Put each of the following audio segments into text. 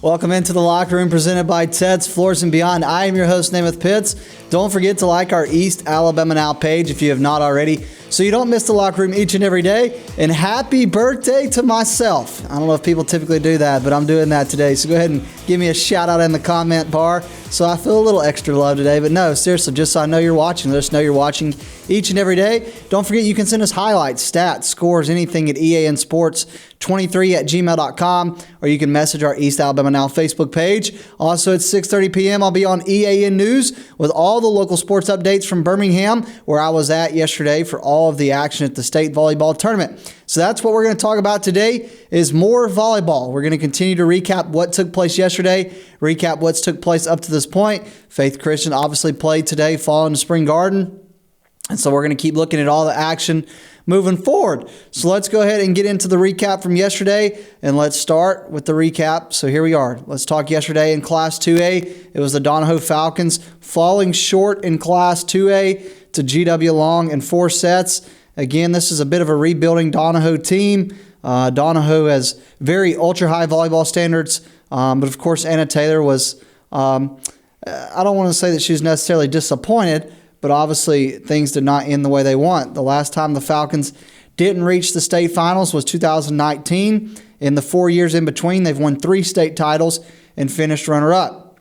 Welcome into the locker room presented by Ted's Floors and Beyond. I am your host, Namath Pitts. Don't forget to like our East Alabama Now page if you have not already, so you don't miss the locker room each and every day. And happy birthday to myself. I don't know if people typically do that, but I'm doing that today. So go ahead and give me a shout out in the comment bar so I feel a little extra love today. But no, seriously, just so I know you're watching. Let us know you're watching each and every day. Don't forget you can send us highlights, stats, scores, anything at eansports23@gmail.com, or you can message our East Alabama Now Facebook page. Also at 6:30 p.m. I'll be on EAN News with all the local sports updates from Birmingham, where I was at yesterday for all of the action at the state volleyball tournament. So that's what we're going to talk about today is more volleyball. We're going to continue to recap what took place yesterday, recap what's took place up to this point. Faith Christian obviously played today, following the Spring Garden. And so we're going to keep looking at all the action moving forward. So let's go ahead and get into the recap from yesterday, and let's start with the recap. So here we are. Let's talk yesterday in Class 2A. It was the Donahoe Falcons falling short in Class 2A to GW Long in 4 sets. Again, this is a bit of a rebuilding Donahoe team. Donahoe has very ultra-high volleyball standards, but of course Anna Taylor was, I don't want to say that she was necessarily disappointed, but obviously things did not end the way they want. The last time the Falcons didn't reach the state finals was 2019. In the 4 years in between, they've won 3 state titles and finished runner-up.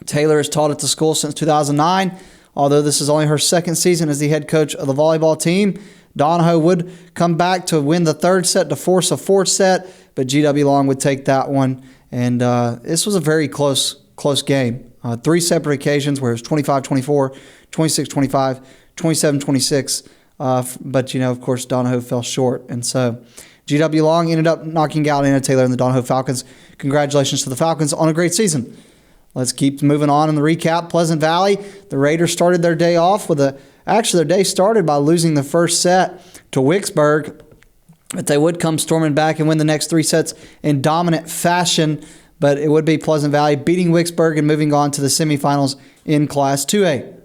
Taylor has taught at the school since 2009. Although this is only her second season as the head coach of the volleyball team, Donahoe would come back to win the 3rd set to force a 4th set, but GW Long would take that one. And this was a very close game. 3 separate occasions where it was 25-24, 26-25, 27-26. But, of course, Donahoe fell short. And so GW Long ended up knocking out Anna Taylor and the Donahoe Falcons. Congratulations to the Falcons on a great season. Let's keep moving on in the recap. Pleasant Valley, the Raiders started their day off with their day started by losing the first set to Wicksburg, but they would come storming back and win the next 3 sets in dominant fashion. But it would be Pleasant Valley beating Wicksburg and moving on to the semifinals in Class 2A.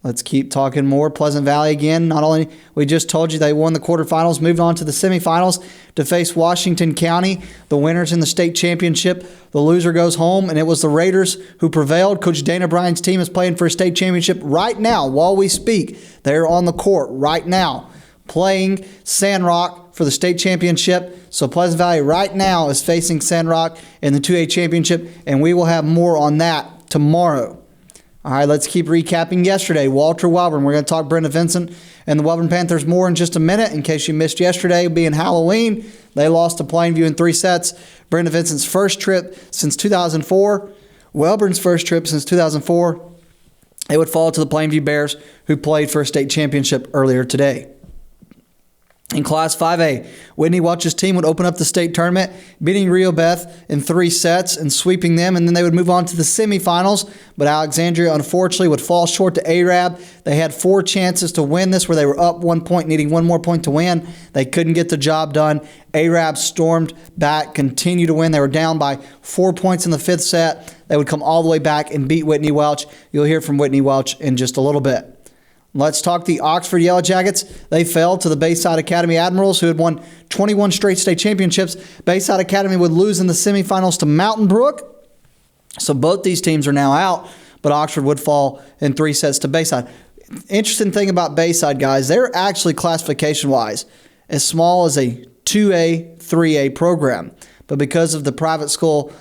Let's keep talking more. Pleasant Valley again. Not only, we just told you they won the quarterfinals, moved on to the semifinals to face Washington County, the winners in the state championship. The loser goes home, and it was the Raiders who prevailed. Coach Dana Bryan's team is playing for a state championship right now while we speak. They're on the court right now playing Sandrock for the state championship. So Pleasant Valley right now is facing Sandrock in the 2A championship, and we will have more on that tomorrow. All right, let's keep recapping yesterday. Walter Welborn, we're going to talk Brenda Vincent and the Welborn Panthers more in just a minute. In case you missed yesterday, being Halloween, they lost to Plainview in 3 sets. Brenda Vincent's first trip since 2004. Welborn's first trip since 2004. It would fall to the Plainview Bears, who played for a state championship earlier today. In Class 5A, Whitney Welch's team would open up the state tournament, beating Rio Beth in 3 sets and sweeping them, and then they would move on to the semifinals. But Alexandria, unfortunately, would fall short to Arab. They had 4 chances to win this, where they were up 1 point, needing 1 more point to win. They couldn't get the job done. Arab stormed back, continued to win. They were down by 4 points in the 5th set. They would come all the way back and beat Whitney Welch. You'll hear from Whitney Welch in just a little bit. Let's talk the Oxford Yellow Jackets. They fell to the Bayside Academy Admirals, who had won 21 straight state championships. Bayside Academy would lose in the semifinals to Mountain Brook. So both these teams are now out, but Oxford would fall in 3 sets to Bayside. Interesting thing about Bayside, guys, they're actually classification-wise as small as a 2A, 3A program. But because of the private school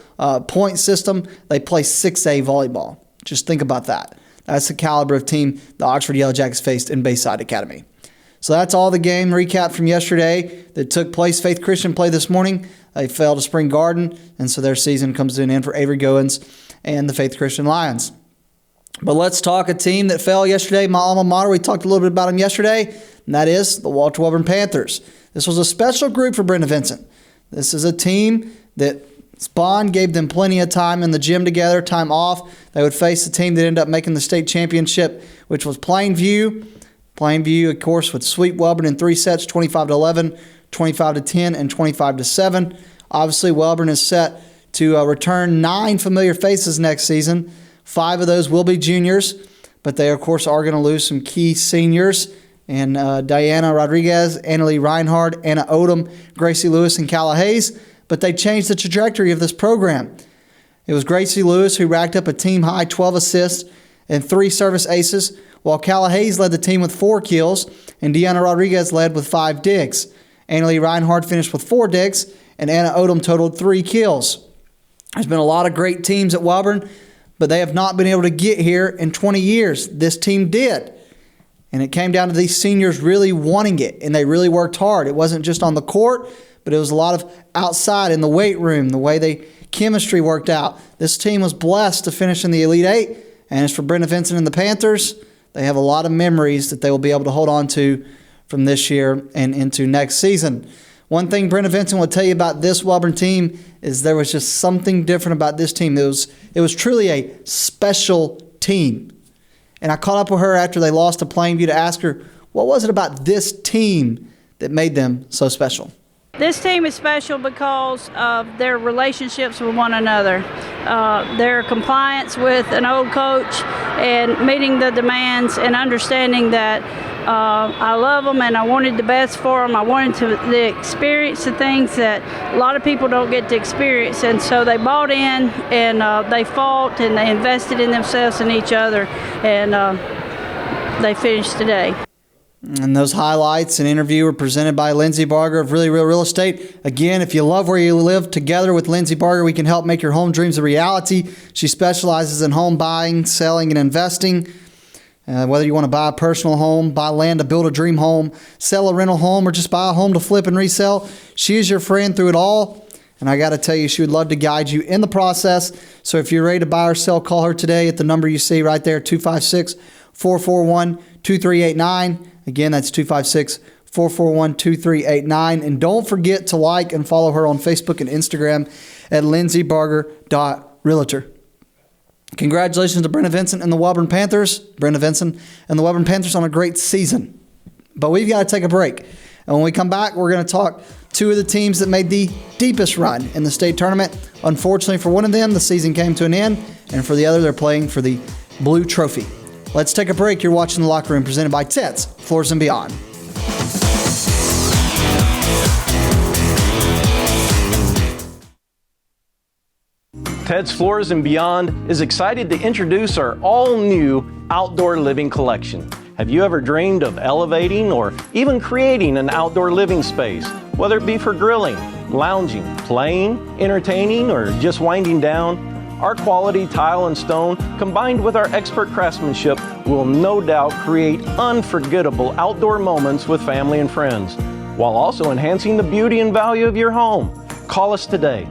point system, they play 6A volleyball. Just think about that. That's the caliber of team the Oxford Yellow Jackets faced in Bayside Academy. So that's all the game recap from yesterday that took place. Faith Christian played this morning. They fell to Spring Garden, and so their season comes to an end for Avery Goins and the Faith Christian Lions. But let's talk a team that fell yesterday, my alma mater. We talked a little bit about them yesterday, and that is the Walter Welborn Panthers. This was a special group for Brenda Vincent. This is a team that Spawn gave them plenty of time in the gym together, time off. They would face the team that ended up making the state championship, which was Plainview. Plainview, of course, would sweep Welborn in 3 sets, 25-11, 25-10, and 25-7. Obviously, Welborn is set to return 9 familiar faces next season. 5 of those will be juniors, but they, of course, are going to lose some key seniors. And Diana Rodriguez, Annalie Reinhardt, Anna Odom, Gracie Lewis, and Calla Hayes. but they changed the trajectory of this program. It was Gracie Lewis who racked up a team-high 12 assists and 3 service aces, while Calla Hayes led the team with 4 kills, and Deanna Rodriguez led with 5 digs. Annalie Reinhardt finished with 4 digs, and Anna Odom totaled 3 kills. There's been a lot of great teams at Wellborn, but they have not been able to get here in 20 years. This team did. And it came down to these seniors really wanting it, and they really worked hard. It wasn't just on the court, but it was a lot of outside in the weight room, the way they chemistry worked out. This team was blessed to finish in the Elite Eight, and as for Brenda Vincent and the Panthers, they have a lot of memories that they will be able to hold on to from this year and into next season. One thing Brenda Vincent will tell you about this Wellborn team is there was just something different about this team. It was truly a special team. And I caught up with her after they lost to Plainview to ask her, what was it about this team that made them so special? This team is special because of their relationships with one another, their compliance with an old coach and meeting the demands and understanding that I love them and I wanted the best for them. I wanted to experience the things that a lot of people don't get to experience. And so they bought in and they fought and they invested in themselves and each other, and they finished today. And those highlights and interview were presented by Lindsay Barger of Really Real Real Estate. Again, if you love where you live, together with Lindsay Barger, we can help make your home dreams a reality. She specializes in home buying, selling, and investing. Whether you want to buy a personal home, buy land to build a dream home, sell a rental home, or just buy a home to flip and resell, she is your friend through it all. And I got to tell you, she would love to guide you in the process. So if you're ready to buy or sell, call her today at the number you see right there, 256-441-2389. Again, that's 256-441-2389. And don't forget to like and follow her on Facebook and Instagram at lindsaybarger.realtor. Congratulations to Brenda Vincent and the Wellborn Panthers. Brenda Vincent and the Wellborn Panthers on a great season. But we've got to take a break. And when we come back, we're going to talk 2 of the teams that made the deepest run in the state tournament. Unfortunately for one of them, the season came to an end. And for the other, they're playing for the Blue Trophy. Let's take a break. You're watching The Locker Room, presented by Ted's Floors and Beyond. Ted's Floors and Beyond is excited to introduce our all-new outdoor living collection. Have you ever dreamed of elevating or even creating an outdoor living space, whether it be for grilling, lounging, playing, entertaining, or just winding down? Our quality tile and stone, combined with our expert craftsmanship, will no doubt create unforgettable outdoor moments with family and friends, while also enhancing the beauty and value of your home. Call us today.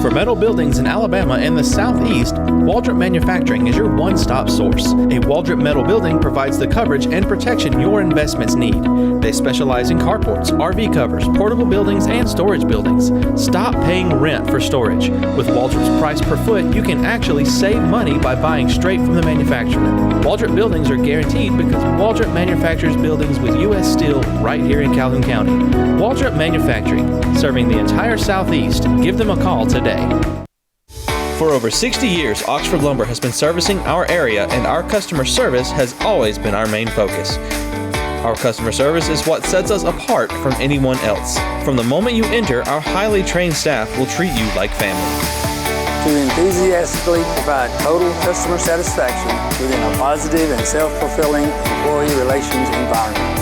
For metal buildings in Alabama and the Southeast, Waldrop Manufacturing is your one-stop source. A Waldrop metal building provides the coverage and protection your investments need. They specialize in carports, RV covers, portable buildings, and storage buildings. Stop paying rent for storage. With Waldrop's price per foot, you can actually save money by buying straight from the manufacturer. Waldrop buildings are guaranteed because Waldrop manufactures buildings with U.S. steel right here in Calhoun County. Waldrop Manufacturing, serving the entire Southeast. Give them a call today. For over 60 years, Oxford Lumber has been servicing our area, and our customer service has always been our main focus. Our customer service is what sets us apart from anyone else. From the moment you enter, our highly trained staff will treat you like family. To enthusiastically provide total customer satisfaction within a positive and self-fulfilling employee relations environment.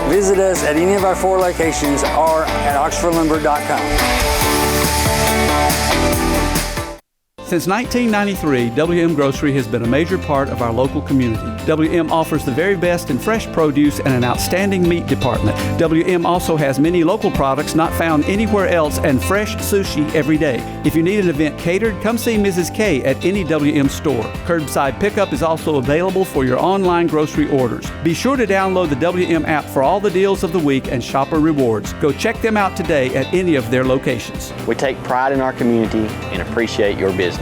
Visit us at any of our 4 locations or at oxfordlumber.com. Since 1993, WM Grocery has been a major part of our local community. WM offers the very best in fresh produce and an outstanding meat department. WM also has many local products not found anywhere else and fresh sushi every day. If you need an event catered, come see Mrs. K at any WM store. Curbside pickup is also available for your online grocery orders. Be sure to download the WM app for all the deals of the week and shopper rewards. Go check them out today at any of their locations. We take pride in our community and appreciate your business.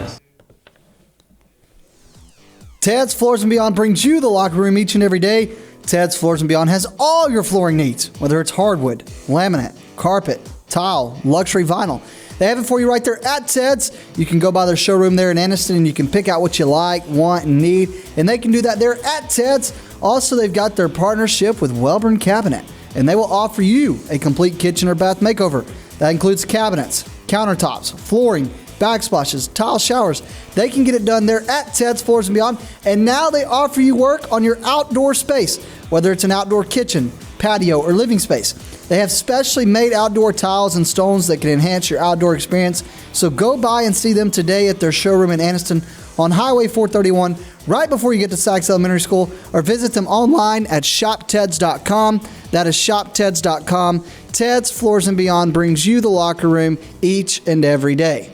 Ted's Floors and Beyond brings you the locker room each and every day. Ted's Floors and Beyond has all your flooring needs, whether it's hardwood, laminate, carpet, tile, luxury vinyl. They have it for you right there at Ted's. You can go by their showroom there in Anniston and you can pick out what you like, want, and need. And they can do that there at Ted's. Also, they've got their partnership with Wellborn Cabinet. and they will offer you a complete kitchen or bath makeover. That includes cabinets, countertops, flooring, backsplashes, tile showers. They can get it done there at Ted's Floors and Beyond. And now they offer you work on your outdoor space, whether it's an outdoor kitchen, patio, or living space. They have specially made outdoor tiles and stones that can enhance your outdoor experience. So go by and see them today at their showroom in Anniston on Highway 431, right before you get to Sykes Elementary School, or visit them online at shopteds.com. That is shopteds.com. Ted's Floors and Beyond brings you the locker room each and every day.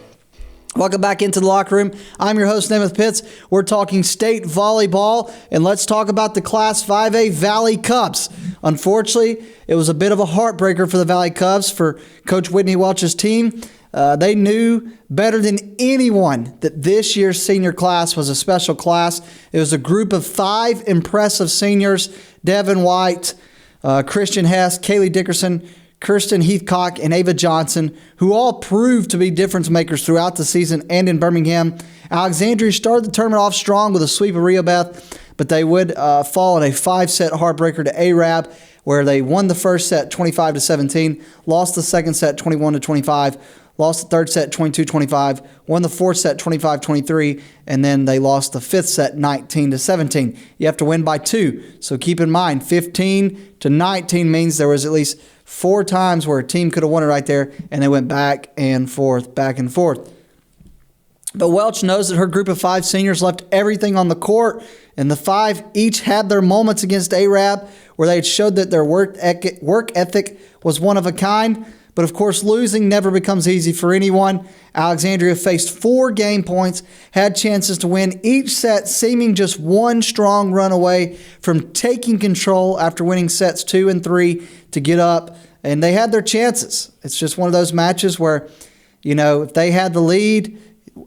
Welcome back into the locker room. I'm your host, Namath Pitts. We're talking state volleyball, and let's talk about the Class 5A Valley Cubs. Unfortunately, it was a bit of a heartbreaker for the Valley Cubs, for Coach Whitney Welch's team. They knew better than anyone that this year's senior class was a special class. It was a group of 5 impressive seniors: Devin White, Christian Hess, Kaylee Dickerson, Kirsten Heathcock, and Ava Johnson, who all proved to be difference makers throughout the season and in Birmingham. Alexandria started the tournament off strong with a sweep of Rio Beth, but they would fall in a 5-set heartbreaker to ARAB, where they won the first set 25-17, lost the second set 21-25, lost the third set 22-25, won the fourth set 25-23, and then they lost the fifth set 19-17. You have to win by 2, so keep in mind 15-19 means there was at least 4 times where a team could have won it right there, and they went back and forth, back and forth. But Welch knows that her group of 5 seniors left everything on the court, and the 5 each had their moments against ARAB where they had showed that their work ethic was one of a kind. But of course, losing never becomes easy for anyone. Alexandria faced 4 game points, had chances to win each set, seeming just one strong run away from taking control after winning sets 2 and 3 to get up. And they had their chances. It's just one of those matches where, if they had the lead,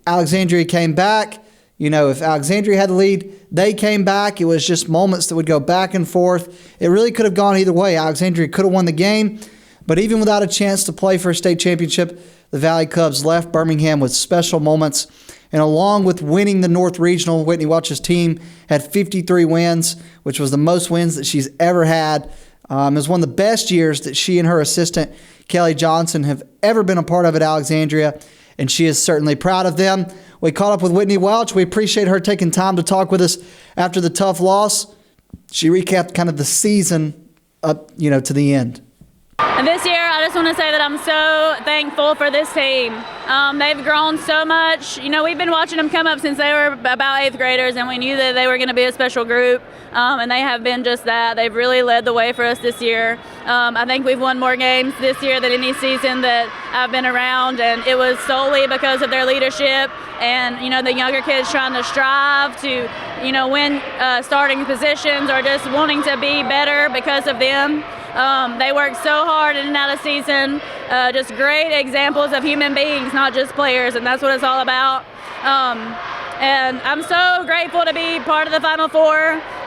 Alexandria came back. If Alexandria had the lead, they came back. It was just moments that would go back and forth. It really could have gone either way. Alexandria could have won the game. But even without a chance to play for a state championship, the Valley Cubs left Birmingham with special moments. And along with winning the North Regional, Whitney Welch's team had 53 wins, which was the most wins that she's ever had. It was one of the best years that she and her assistant, Kelly Johnson, have ever been a part of at Alexandria, and she is certainly proud of them. We caught up with Whitney Welch. We appreciate her taking time to talk with us after the tough loss. She recapped kind of the season up, to the end. And this year, I just want to say that I'm so thankful for this team. They've grown so much. We've been watching them come up since they were about 8th graders, and we knew that they were going to be a special group, and they have been just that. They've really led the way for us this year. I think we've won more games this year than any season that I've been around, and it was solely because of their leadership and, the younger kids trying to strive to, win starting positions or just wanting to be better because of them. They work so hard in and out of season, just great examples of human beings, not just players, and that's what it's all about. And I'm so grateful to be part of the Final Four,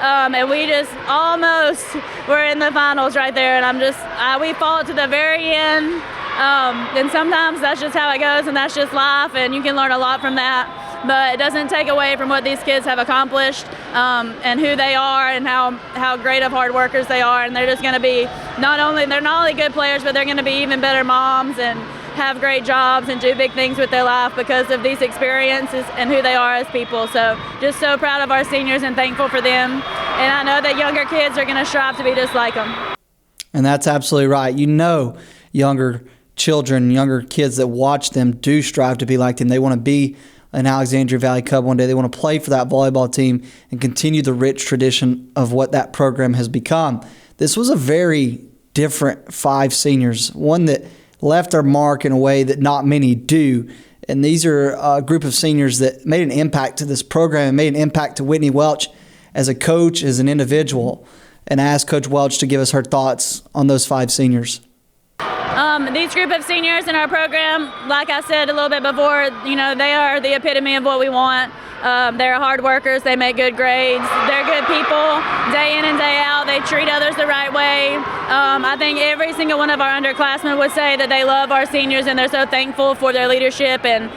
and we just almost were in the finals right there, and we fought to the very end, and sometimes that's just how it goes, and that's just life, and you can learn a lot from that. But it doesn't take away from what these kids have accomplished and who they are and how great of hard workers they are. And they're just going to be they're not only good players, but they're going to be even better moms and have great jobs and do big things with their life because of these experiences and who they are as people. So just so proud of our seniors and thankful for them. And I know that younger kids are going to strive to be just like them. And that's absolutely right. Younger children, younger kids that watch them do strive to be like them. They want to be an Alexandria Valley Cub one day. They want to play for that volleyball team and continue the rich tradition of what that program has become. This was a very different 5 seniors, one that left their mark in a way that not many do. And these are a group of seniors that made an impact to this program and made an impact to Whitney Welch as a coach, as an individual. And I asked Coach Welch to give us her thoughts on those 5 seniors. These group of seniors in our program, like I said a little bit before, they are the epitome of what we want. They're hard workers. They make good grades. They're good people day in and day out. They treat others the right way. I think every single one of our underclassmen would say that they love our seniors and they're so thankful for their leadership and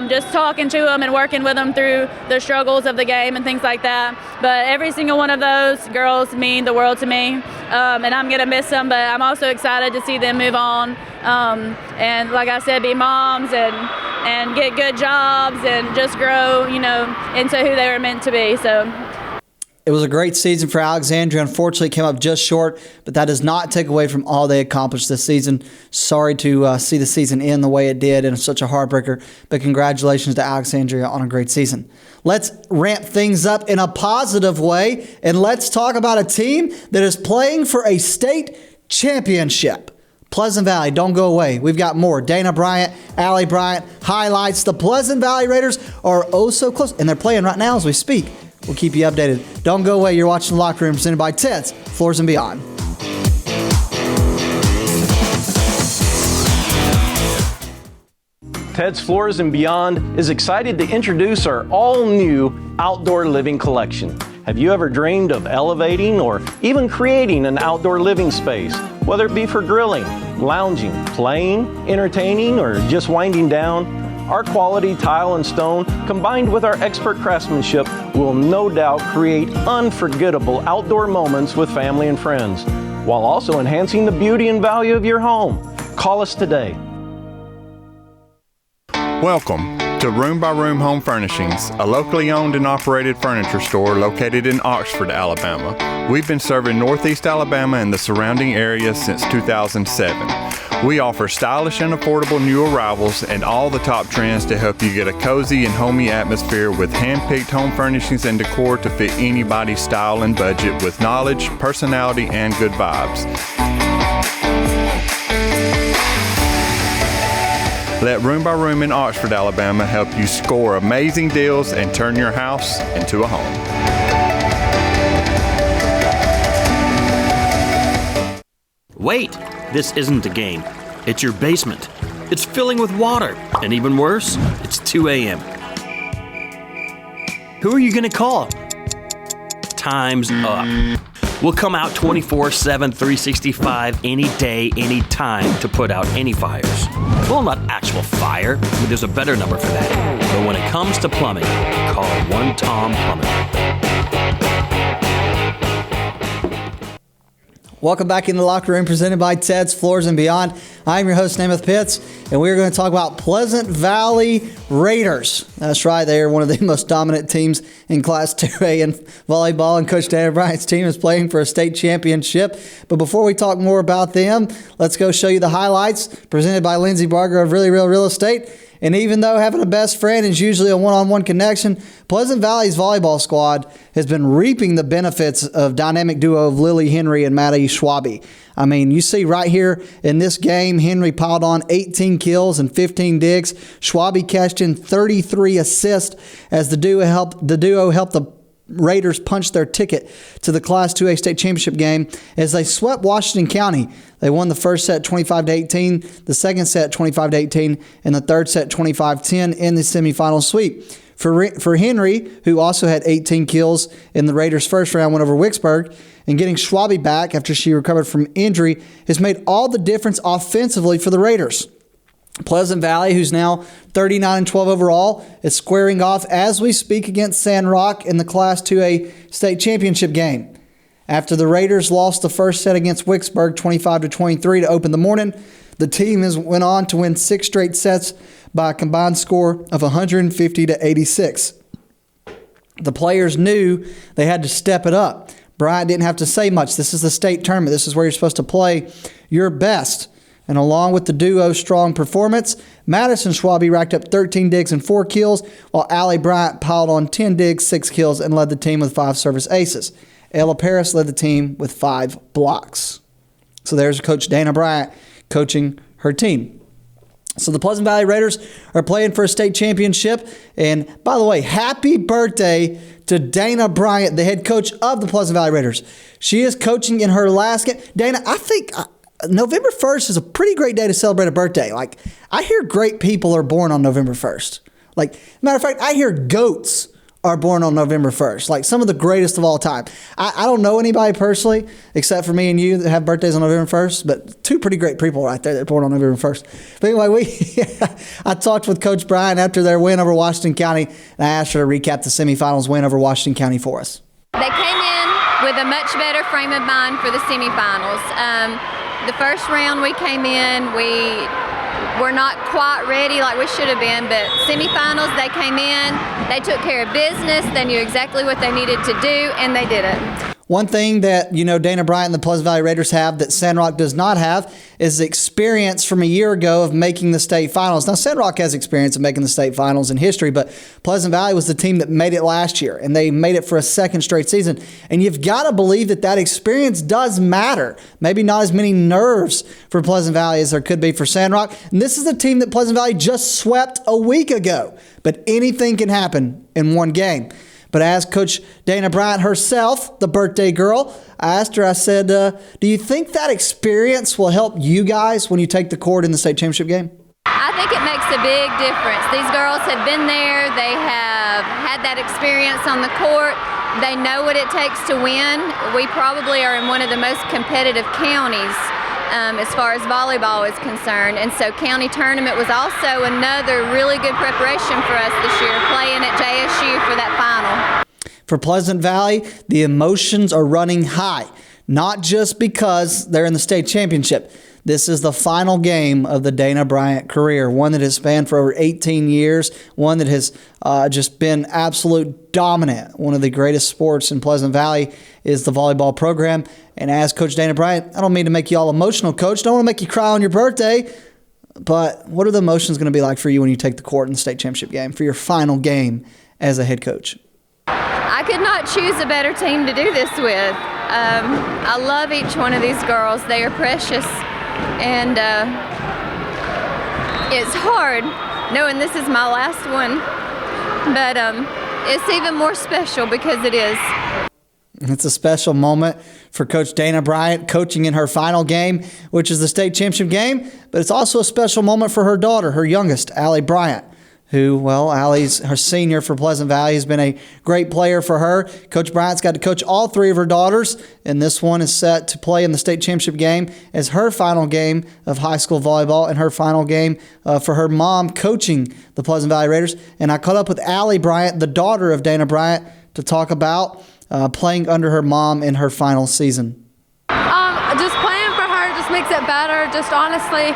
just talking to them and working with them through the struggles of the game and things like that. But every single one of those girls mean the world to me. and I'm going to miss them, but I'm also excited to see them move on. And like I said, be moms and get good jobs and just grow, into who they were meant to be. So it was a great season for Alexandria. Unfortunately, it came up just short, but that does not take away from all they accomplished this season. Sorry to see the season end the way it did, and it's such a heartbreaker, but congratulations to Alexandria on a great season. Let's ramp things up in a positive way, and let's talk about a team that is playing for a state championship. Pleasant Valley, don't go away. We've got more. Dana Bryant, Allie Bryant, highlights. The Pleasant Valley Raiders are oh so close, and they're playing right now as we speak. We'll keep you updated. Don't go away. You're watching The Locker Room, presented by Ted's Floors and Beyond. Ted's Floors and Beyond is excited to introduce our all-new outdoor living collection. Have you ever dreamed of elevating or even creating an outdoor living space, whether it be for grilling, lounging, playing, entertaining, or just winding down? Our quality tile and stone, combined with our expert craftsmanship, will no doubt create unforgettable outdoor moments with family and friends, while also enhancing the beauty and value of your home. Call us today. Welcome to Room by Room Home Furnishings, a locally owned and operated furniture store located in Oxford, Alabama. We've been serving Northeast Alabama and the surrounding areas since 2007. We offer stylish and affordable new arrivals and all the top trends to help you get a cozy and homey atmosphere with hand-picked home furnishings and decor to fit anybody's style and budget with knowledge, personality, and good vibes. Let Room by Room in Oxford, Alabama help you score amazing deals and turn your house into a home. Wait, this isn't a game. It's your basement. It's filling with water. And even worse, it's 2 a.m. Who are you going to call? Time's up. We'll come out 24/7, 365, any day, any time to put out any fires. Well, not actual fire, but there's a better number for that. But when it comes to plumbing, call One Tom Plumbing. Welcome back in the Locker Room, presented by Ted's Floors and Beyond. I'm your host, Namath Pitts, and we're going to talk about Pleasant Valley Raiders. That's right, they are one of the most dominant teams in Class 2A in volleyball, and Coach Dana Bryant's team is playing for a state championship. But before we talk more about them, let's go show you the highlights presented by Lindsay Barger of Really Real Real Estate. And even though having a best friend is usually a one-on-one connection, Pleasant Valley's volleyball squad has been reaping the benefits of dynamic duo of Lily Henry and Maddie Schwabe. I mean, you see right here in this game, Henry piled on 18 kills and 15 digs. Schwabe cashed in 33 assists as the duo helped the Raiders punch their ticket to the Class 2A state championship game as they swept Washington County. They won the first set 25-18, the second set 25-18, and the third set 25-10 in the semifinal sweep. For Henry, who also had 18 kills in the Raiders' first round win over Wicksburg, and getting Schwabe back after she recovered from injury has made all the difference offensively for the Raiders. Pleasant Valley, who's now 39-12 overall, is squaring off as we speak against San Rock in the Class 2A state championship game. After the Raiders lost the first set against Wicksburg 25-23 to open the morning, the team went on to win 6 straight sets by a combined score of 150-86. The players knew they had to step it up. Bryant didn't have to say much. This is the state tournament. This is where you're supposed to play your best. And along with the duo's strong performance, Madison Schwabe racked up 13 digs and 4 kills, while Allie Bryant piled on 10 digs, 6 kills, and led the team with 5 service aces. Ella Paris led the team with 5 blocks. So there's Coach Dana Bryant coaching her team. So the Pleasant Valley Raiders are playing for a state championship. And by the way, happy birthday to Dana Bryant, the head coach of the Pleasant Valley Raiders. She is coaching in her last game. Dana, I think November 1st is a pretty great day to celebrate a birthday. Like, I hear great people are born on November 1st. Like, matter of fact, I hear goats are born on November 1st. Like, some of the greatest of all time. I don't know anybody personally, except for me and you, that have birthdays on November 1st, but 2 pretty great people right there that are born on November 1st. But anyway, I talked with Coach Bryan after their win over Washington County, and I asked her to recap the semifinals win over Washington County for us. They came in with a much better frame of mind for the semifinals. The first round we came in, we were not quite ready like we should have been, but semifinals, they came in, they took care of business, they knew exactly what they needed to do, and they did it. One thing that, Dana Bryant and the Pleasant Valley Raiders have that Sandrock does not have is the experience from a year ago of making the state finals. Now, Sandrock has experience of making the state finals in history, but Pleasant Valley was the team that made it last year, and they made it for a second straight season. And you've got to believe that experience does matter. Maybe not as many nerves for Pleasant Valley as there could be for Sandrock. And this is a team that Pleasant Valley just swept a week ago. But anything can happen in one game. But as Coach Dana Bryant herself, the birthday girl, I asked her, I said, do you think that experience will help you guys when you take the court in the state championship game? I think it makes a big difference. These girls have been there. They have had that experience on the court. They know what it takes to win. We probably are in one of the most competitive counties as far as volleyball is concerned. And so county tournament was also another really good preparation for us this year, playing at JSU for that final. For Pleasant Valley, the emotions are running high, not just because they're in the state championship. This is the final game of the Dana Bryant career, one that has spanned for over 18 years, one that has just been absolute dominant. One of the greatest sports in Pleasant Valley is the volleyball program. And as Coach Dana Bryant, I don't mean to make you all emotional, Coach. Don't want to make you cry on your birthday. But what are the emotions going to be like for you when you take the court in the state championship game, for your final game as a head coach? I could not choose a better team to do this with. I love each one of these girls. They are precious. And it's hard knowing this is my last one. But it's even more special because it is. It's a special moment for Coach Dana Bryant coaching in her final game, which is the state championship game. But it's also a special moment for her daughter, her youngest, Allie Bryant, who, well, Allie's her senior for Pleasant Valley, has been a great player for her. Coach Bryant's got to coach all three of her daughters, and this one is set to play in the state championship game as her final game of high school volleyball and her final game for her mom coaching the Pleasant Valley Raiders. And I caught up with Allie Bryant, the daughter of Dana Bryant, to talk about playing under her mom in her final season. Just playing for her just makes it better. Just honestly,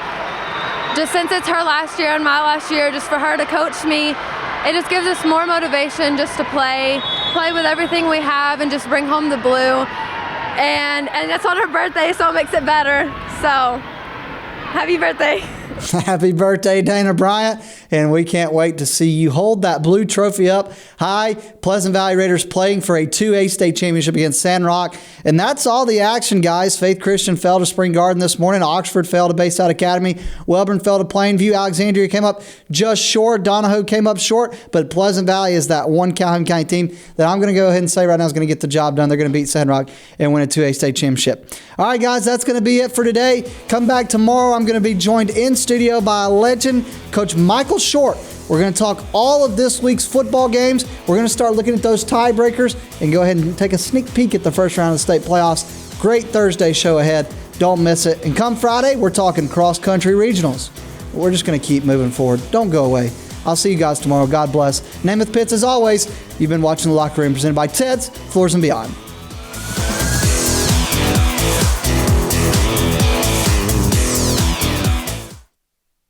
just since it's her last year and my last year, just for her to coach me, it just gives us more motivation just to play with everything we have and just bring home the blue. And it's on her birthday, so it makes it better. So, happy birthday. Happy birthday, Dana Bryant, and we can't wait to see you hold that blue trophy up high. Pleasant Valley Raiders playing for a 2A state championship against Sandrock. And that's all the action, guys. Faith Christian fell to Spring Garden this morning. Oxford fell to Bayside Academy. Welborn fell to Plainview. Alexandria came up just short. Donahoe came up short. But Pleasant Valley is that one Calhoun County team that I'm going to go ahead and say right now is going to get the job done. They're going to beat Sandrock and win a 2A state championship. All right, guys, that's going to be it for today. Come back tomorrow. I'm going to be joined in studio by a legend, Coach Michael Short. We're going to talk all of this week's football games. We're going to start looking at those tiebreakers and go ahead and take a sneak peek at the first round of the state playoffs. Great Thursday show ahead. Don't miss it. And come Friday, we're talking cross-country regionals. We're just going to keep moving forward. Don't go away. I'll see you guys tomorrow. God bless. Namath Pitts, as always, you've been watching The Locker Room presented by Ted's Floors and Beyond.